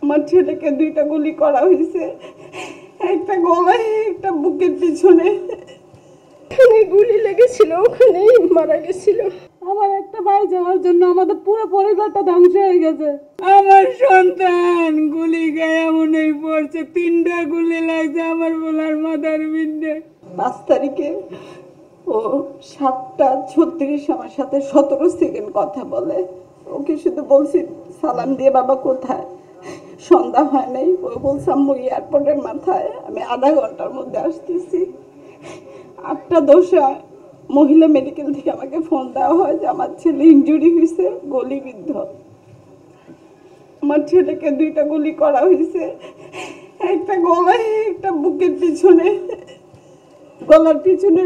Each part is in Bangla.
আমার ছেলেকে 2টা গুলি করা হয়েছে, একটা গলায় একটা বুকের পিছনে। গুলি লেগেছিল, ওখানেই মারা গেছিল। আমার একটা ভাই যাওয়ার জন্য আমাদের পুরো পরিবারটা ধ্বংস হয়ে গেছে। আমার সন্তান গুলি গায়ে এমনই পড়ছে, 3টা গুলি লাগছে আমার বলার মাথার বিন্দে। 5 তারিখে ও 7:36 আমার সাথে 17 সেকেন্ড কথা বলে। ওকে শুধু বলছি সালাম দিয়ে বাবা কোথায়, সন্ধ্যা হয় নাই। ও বলছে আম্মু এয়ারপোর্টের মাথায়, আমি আধা ঘন্টার মধ্যে আসতেছি। 8:10 মহিলা মেডিকেল থেকে আমাকে ফোন দেওয়া হয় যে আমার ছেলে ইনজুরি হয়েছে, গলিবিদ্ধ। আমার ছেলেকে 2টা গুলি করা হয়েছে, একটা গলায় একটা বুকের পিছনে। গলার পিছনে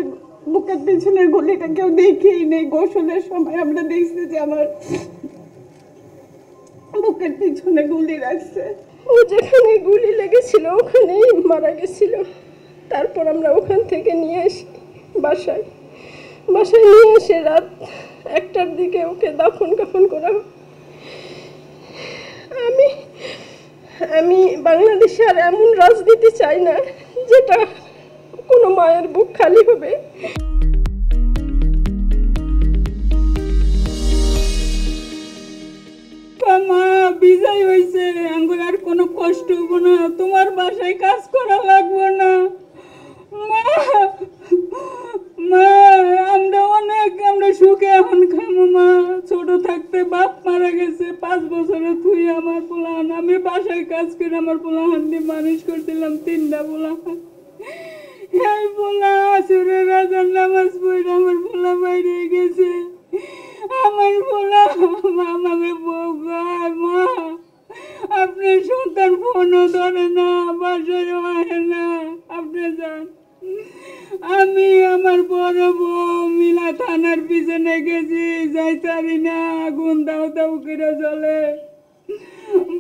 বুকের পিছনের গুলিটা কেউ দেখেই নেই। গোসলের সময় আমরা দেখছি যে আমার বুকের পিছনে গুলি রাখছে। ও যেখানে গুলি লেগেছিল ওখানেই মারা গেছিল। তারপর আমরা ওখান থেকে নিয়ে আসি বাসায় নিয়ে এসে রাত 1টার দিকে ওকে দাফন কাফন করা হয়। আমি বাংলাদেশে আর এমন রাজনীতি চাই না যেটা কোনো মায়ের বুক খালি হবে। মা বিজয় হয়েছে, আঙ্গুর আর কোনো কষ্ট হবো না, তোমার বাসায় কাজ করা লাগবো না। মা মা আমরা সুখে এখন খামো। মা ছোট থাকতে বাপ মারা গেছে, 5 বছরে তুই আমার পোলাহান, আমি বাসায় কাজ করে আমার পোলাহান দিয়ে মানুষ করছিলাম। 3টা পোলাহান, এই পোলা আসরের রাজার নামাজ পড়ে আমার পোলা বাইরে গেছে। আমার পোলা আমাকে বউগায়, মা আপনার সন্তান ফোনও ধরে না, বাসায় হয় না, আপনি যান। আমি আমার বড় বউ মিলা থানার পিছনে গেছি, যাইতারি না, আগুন দাও দাও করে জ্বলে।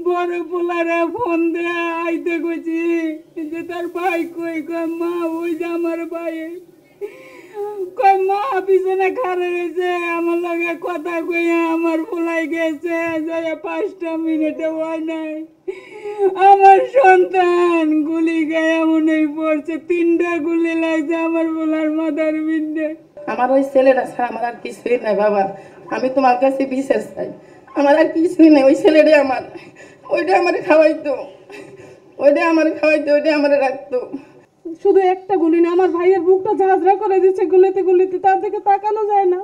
বড় পোলারা ফোন দেয়া আইতে গেছি যে তার ভাই কই, কয় মা ওই যে আমার ভাই, কয় মা পিছনে খাড়া রয়েছে, আমার লগে কথা কইয়া আমার পোলাই গেছে, যায় 5টা মিনিটে হয় নাই। আমার সন্তান গুলি গায়ে এমনই পড়ছে, 3টা গুলি লাগছে আমার পোলার মাথার বিন্দে। আমার ওই ছেলেটা ছাড়া আমার আর কিছুই নাই বাবা, আমি তোমার কাছে বিচার চাই। আমার আর কিছুই নেই, ওই ছেলেটা আমার, ওইটা আমার খাওয়াইতো, ওইটা আমার রাখতো। শুধু একটা গুলি না, আমার ভাইয়ের বুকটা ঝাঁঝরা করে দিচ্ছে গুলিতে গুলিতে, তার দিকে তাকানো যায় না।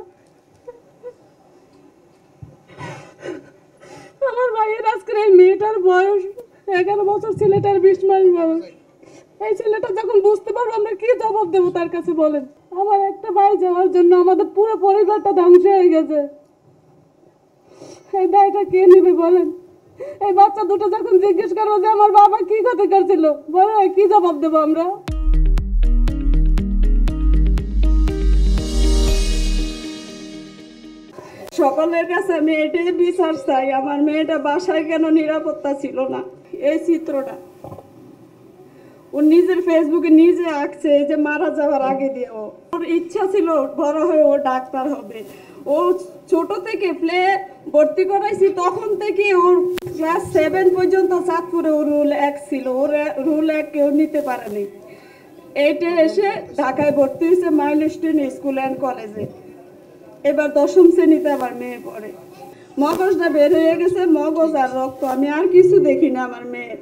আমার ভাইয়ের আজকের এই মেয়েটার বয়স 11 বছর, ছেলেটার 20 মাস বয়স। এই ছেলেটা যখন বুঝতে পারবো আমরা কি জবাব দেবো তার কাছে বলেন? আমার একটা ভাই যাওয়ার জন্য আমাদের পুরো পরিবারটা ধ্বংস হয়ে গেছে। এই দায়টা কে নেবে বলেন? এই বাচ্চা দুটো যখন জিজ্ঞেস করবো যে আমার বাবা কি ক্ষতি করছিল, বলো কি জবাব দেবো আমরা? সকলের কাছে আমি এটাই বিচার চাই, আমার মেয়েটা বাসায় কেন নিরাপত্তা ছিল না। এই চিত্রটা ও নিজের ফেসবুকে নিজে আঁকছে, এই যে মারা যাওয়ার আগে দিয়ে। ওর ইচ্ছা ছিল বড় হয়ে ও ডাক্তার হবে। ও ছোট থেকে প্লে ভর্তি করাইছি, তখন থেকে ওর ক্লাস 7 পর্যন্ত চাঁদপুরে ও রুল 1 ছিল। ওর রুল 1 কেউ নিতে পারেনি। এইটা এসে ঢাকায় ভর্তি হয়েছে মাইলস্টোন স্কুল অ্যান্ড কলেজে। এবার 10ম শ্রেণীতে আবার মেয়ে পড়ে। মগজটা বের হয়ে গেছে, মগজ আর রক্ত, আমি আর কিছু দেখি না আমার মেয়ের।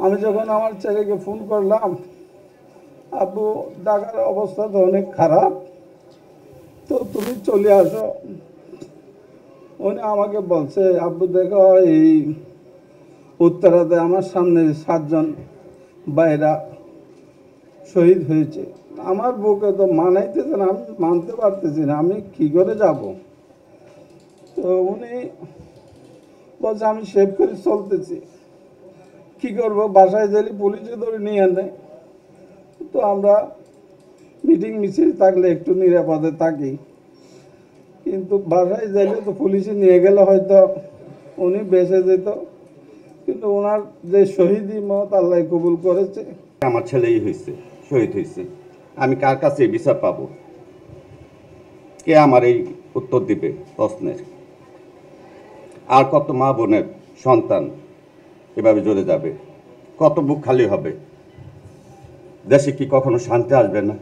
আমি যখন আমার ছেলেকে ফোন করলাম, আব্বু ঢাকার অবস্থা তো অনেক খারাপ, তো তুমি চলে আসো। উনি আমাকে বলছে আব্বু দেখো এই উত্তরাতে আমার সামনে 7 জন ভাইরা শহীদ হয়েছে। আমার বুকে তো মানাইতেছে না, আমি মানতে পারতেছি না, আমি কি করে যাব। তো উনি বলছে আমি সেভ করে চলতেছি, কি করব, বাসায় গেলে পুলিশে ধরে নিয়ে আনে। তো আমরা মিটিং মিছিল থাকলে একটু নিরাপদে থাকি, কিন্তু বাসায় গেলে তো পুলিশে নিয়ে গেলে হয়তো উনি বেঁচে যেত, কিন্তু ওনার যে শহীদি মত আল্লাহ কবুল করেছে। আমার ছেলেই হয়েছে, শহীদ হয়েছে, আমি কার কাছে বিচার পাবো? কে আমার এই উত্তর দিবে প্রশ্নের? আর কত মা বোনের সন্তান এভাবে জ্বলে যাবে? কত বুক খালি হবে? দেশে কি কখনো শান্তি আসবে না?